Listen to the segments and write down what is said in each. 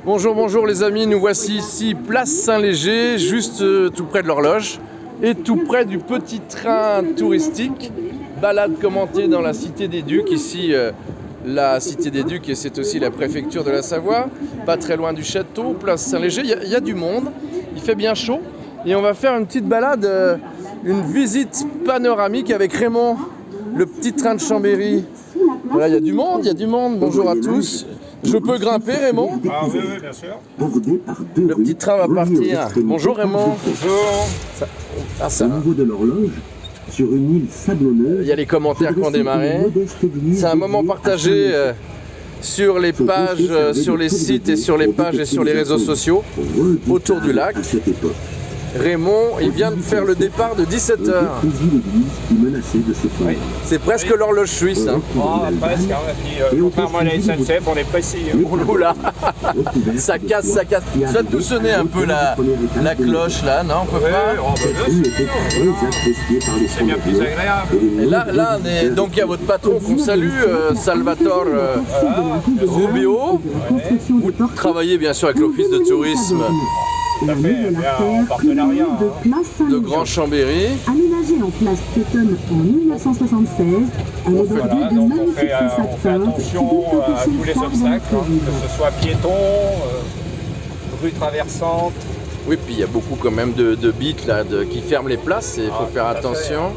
Bonjour, bonjour les amis, nous voici ici, place Saint-Léger, juste tout près de l'horloge et tout près du petit train touristique. Balade commentée dans la Cité des Ducs, ici la Cité des Ducs et c'est aussi la préfecture de la Savoie, pas très loin du château, place Saint-Léger, il y a du monde, il fait bien chaud et on va faire une petite balade, une visite panoramique avec Raymond, le petit train de Chambéry. Voilà, il y a du monde, bonjour à tous. Je peux grimper, Raymond? Ah oui, bien sûr. Le petit train va partir. Bonjour, Raymond. Bonjour. Ça. Au niveau de l'horloge, sur une île sablonneuse, Il y a les commentaires qui ont démarré. C'est un moment partagé sur les pages, sur les sites et sur les pages et sur les réseaux sociaux autour du lac. Raymond, il vient de faire le départ de 17h. Oui. C'est presque l'horloge suisse. Hein. Ah, presque. Et puis, contrairement à la SNCF, on est précis. Oula, ça casse. Ça tout sonner un peu la cloche là, non? On peut pas. C'est bien plus agréable. Et là, on est, donc il y a votre patron qu'on salue, Salvatore Rubio. Vous travaillez bien sûr avec l'Office de tourisme Ça fait bien en partenariat. de Grand Chambéry. Aménagée en place piétonne en 1976, elle est bordée Voilà, de donc magnifiques façades on fait peintes attention à tous les obstacles, que ce soit piéton, rue traversante. Oui, puis il y a beaucoup quand même de bites là, qui ferment les places et il faut faire tout à fait, attention.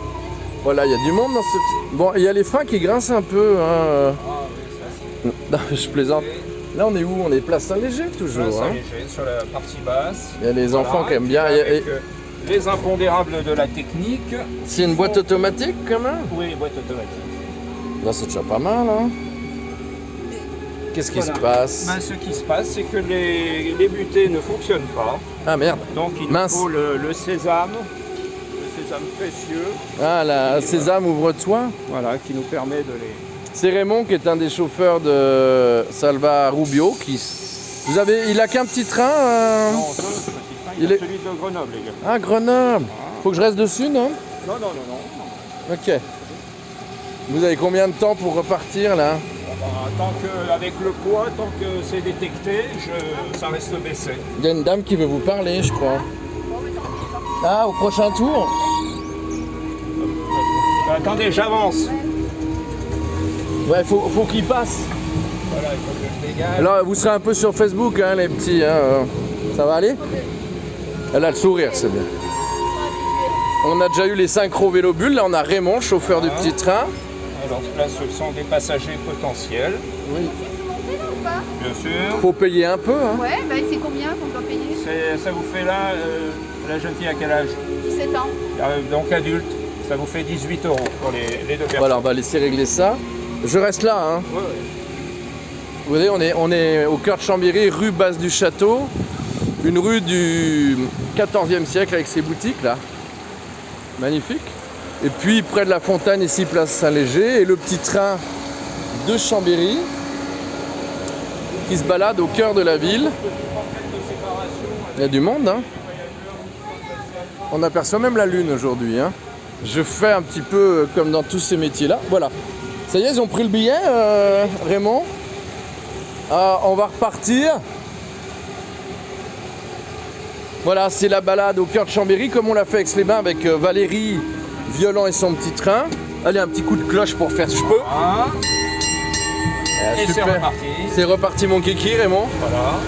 Voilà, il y a du monde dans ce petit... Bon, il y a les freins qui grincent un peu. Hein. Non, je plaisante. Là, on est où? On est place Saint-Léger toujours. Hein. Saint-Léger, sur la partie basse. Il y a les enfants qui aiment bien. Avec, les impondérables de la technique. C'est une boîte automatique quand même? Oui, boîte automatique. Là, c'est déjà pas mal. Hein. Qu'est-ce qui se passe? Ben, ce qui se passe, c'est que les butées ne fonctionnent pas. Ah merde. Donc il nous faut le sésame précieux. Ah, la sésame ouvre-toi. Voilà, qui nous permet de les... C'est Raymond qui est un des chauffeurs de Salva Rubio. Il a qu'un petit train Non, deux petits trains, il y a celui de Grenoble également. Ah, Grenoble. Faut que je reste dessus, non? Non. Ok. Vous avez combien de temps pour repartir là? Tant que, avec le poids, tant que c'est détecté, ça reste baissé. Il y a une dame qui veut vous parler, je crois. Ah, au prochain tour? Attendez, j'avance. Ouais, faut qu'il passe. Voilà, il faut que je dégage. Alors, vous serez un peu sur Facebook, hein, les petits. Hein. Ça va aller? Elle a le sourire, c'est bien. On a déjà eu les synchro vélobules. Là, on a Raymond, chauffeur du petit train. Alors là, ce sont des passagers potentiels. Oui. Bien sûr. Faut payer un peu, hein. Ouais, bah c'est combien qu'on doit payer? Ça vous fait là, la jeune fille à quel âge? 17 ans. Donc adulte, ça vous fait 18 € pour les deux personnes. Voilà, on va laisser régler ça. Je reste là, hein. Ouais. Vous voyez, on est au cœur de Chambéry, rue Basse du Château. Une rue du 14e siècle avec ses boutiques, là. Magnifique. Et puis, près de la fontaine, ici, place Saint-Léger. Et le petit train de Chambéry qui se balade au cœur de la ville. Il y a du monde, hein. On aperçoit même la lune aujourd'hui, hein. Je fais un petit peu comme dans tous ces métiers-là. Voilà. Ça y est, ils ont pris le billet, Raymond. On va repartir. Voilà, c'est la balade au cœur de Chambéry, comme on l'a fait avec Aix-les-Bains avec Valérie Violent et son petit train. Allez, un petit coup de cloche pour faire ce que je peux. Ah, et super. c'est reparti. C'est reparti mon kiki, Raymond. Voilà.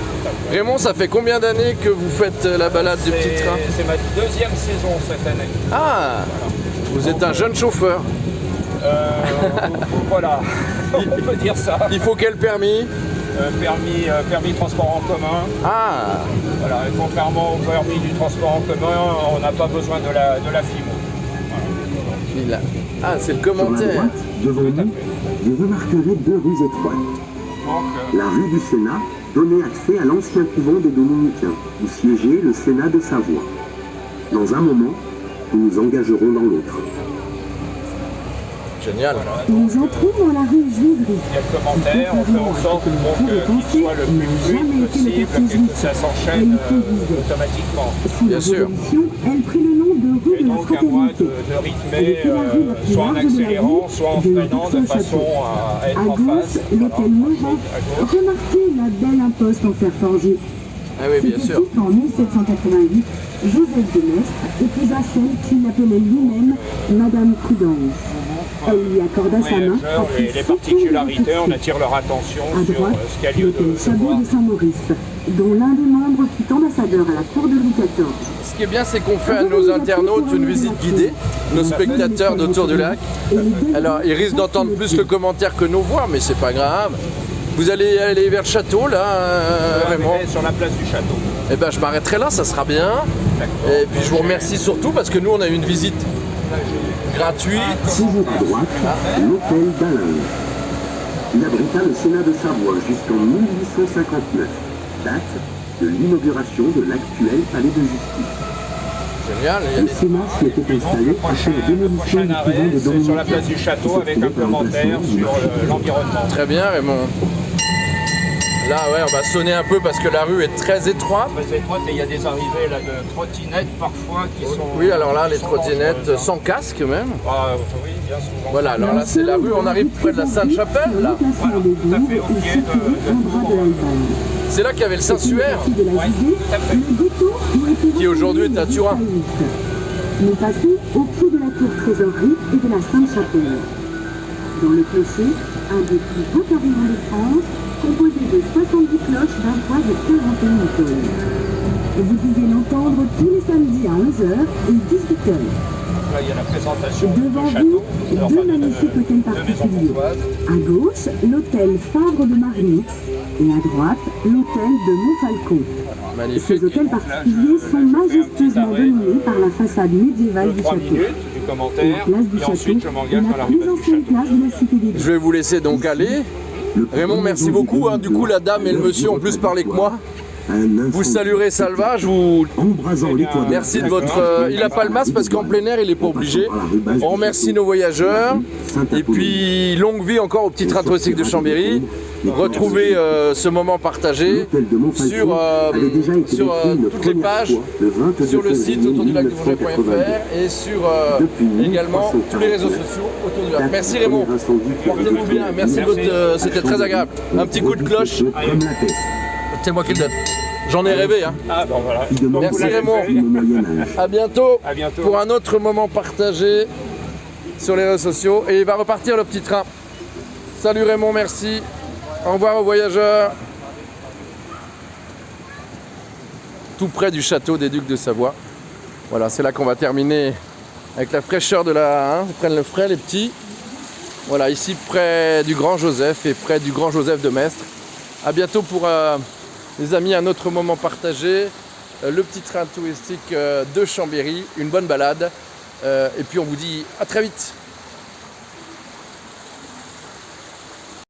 Raymond, ça fait combien d'années que vous faites la balade du petit train? C'est ma deuxième saison cette année. Ah, vous êtes un jeune chauffeur. Voilà, on peut dire ça. Il faut quel permis? Permis transport en commun. Ah, Voilà, et contrairement au permis du transport en commun, on n'a pas besoin de la FIMO. ah, c'est le Sur la commentaire. droite, devant nous, vous remarquerez deux rues étroites. Donc, La rue du Sénat donnait accès à l'ancien couvent des Dominicains, où siégeait le Sénat de Savoie. Dans un moment, nous nous engagerons dans l'autre. Génial. Voilà. Nous entrons dans la rue Juivry. Il y a le commentaire, on fait en sorte pour qu'il soit le plus fluide possible, que ça s'enchaîne automatiquement. Sous la Bien sûr. Révolution, elle prit le nom de rue Et de la donc à moi Fraternité. de rythmer, soit en accélérant, soit en freinant, de façon à être À en face. gauche, l'hôtel Morin. À gauche. Remarquez la belle imposte en fer forgé. Ah oui, bien C'est sûr. ici qu'en 1788, Joseph de Maistre épousa celle qu'il appelait lui-même Madame Prudence. Elle lui accorda sa main Voyageurs, après les 7 ans de particularités, on réflexion. attire leur attention À sur droite, ce qu'il y a lieu l'hôtel de Chabot voir. de Saint-Maurice, dont l'un des membres fut ambassadeur à la cour de Louis XIV. Ce qui est bien, c'est qu'on fait à nos internautes une visite guidée, nos spectateurs d'Autour du lac. Alors, ils risquent d'entendre plus le commentaire que nos voix, mais c'est pas grave. Vous allez aller vers le château, là, Raymond? Arriver sur la place du château. Eh ben, je m'arrêterai là, ça sera bien. Et puis, je vous remercie surtout parce que nous, on a eu une visite gratuite. Toujours à droite, l'hôtel d'Alain. Il abrita le Sénat de Savoie jusqu'en 1859, date de l'inauguration de l'actuel palais de justice. Génial. Il y a Le des- Sénat s'y était installé Le après la démolition prochain du arrêt, couvent de c'est sur la Dominique. place du château avec un commentaire sur l'environnement. Très bien, Raymond. Là, ouais, on va sonner un peu parce que la rue est très étroite. Très étroite et il y a des arrivées là, de trottinettes parfois qui sont... Oui, alors là, les sont trottinettes dangereuses, hein. sans casque même. Ah, oui, bien souvent. Voilà, alors là, c'est la rue, on arrive près de la Sainte-Chapelle, là. Voilà, tout à fait, au pied de de C'est là qu'il y avait le Saint-Suaire. de la Ouais, Judée, tout à fait. le ghetto où était Qui aujourd'hui est à reconnu Turin. le Saint-Huit. Nous passons au pied de la tour trésorerie et de la Sainte-Chapelle. Dans le clocher, un des plus beaux pavillons de France, composé de 70 cloches d'un poids de 41 tonnes. Vous pouvez l'entendre tous les samedis à 11h et 18h. Là, il y a la présentation Devant du vous, château. deux magnifiques hôtels Deux maisons particuliers. bourgeoises. À gauche, l'hôtel Favre de Marnix et à droite, l'hôtel de Montfalcon. Magnifique. Ces hôtels particuliers sont majestueusement dominés par la façade médiévale De du 3 château. minutes du La commentaire place du et château ensuite je est m'engage dans la la plus rue du ancienne château. place de la cité des Je vais vous laisser donc aller. Raymond, merci beaucoup. Hein. Du coup, la dame et le monsieur ont plus parlé que moi. Vous saluerez Salvage, vous... Embrasant les toits de la Merci de place, votre... Il n'a pas le masque parce qu'en plein air, il n'est pas obligé. On remercie nos voyageurs. Et puis, longue vie encore au petit train touristique de Chambéry. Retrouvez ce moment partagé sur toutes les pages, sur le site autourdulac.fr et sur également tous les réseaux sociaux autour du lac. Merci Raymond. Portez-vous bien. Merci de votre... C'était très agréable. Un petit coup de cloche. Comme la peste. C'est moi qui le donne. J'en ai rêvé. Hein. Ah bon voilà. Qui demande Merci, pour la Raymond. fête au Moyen-Âge. À bientôt, À bientôt. pour un autre moment partagé sur les réseaux sociaux. Et il va repartir le petit train. Salut Raymond, merci. Au revoir aux voyageurs. Tout près du château des Ducs de Savoie. Voilà, c'est là qu'on va terminer avec la fraîcheur de la... Ils prennent le frais les petits. Voilà, ici près du Grand Joseph et près du Grand Joseph de Maistre. À bientôt pour les amis, un autre moment partagé. Le petit train touristique de Chambéry. Une bonne balade. Et puis on vous dit à très vite.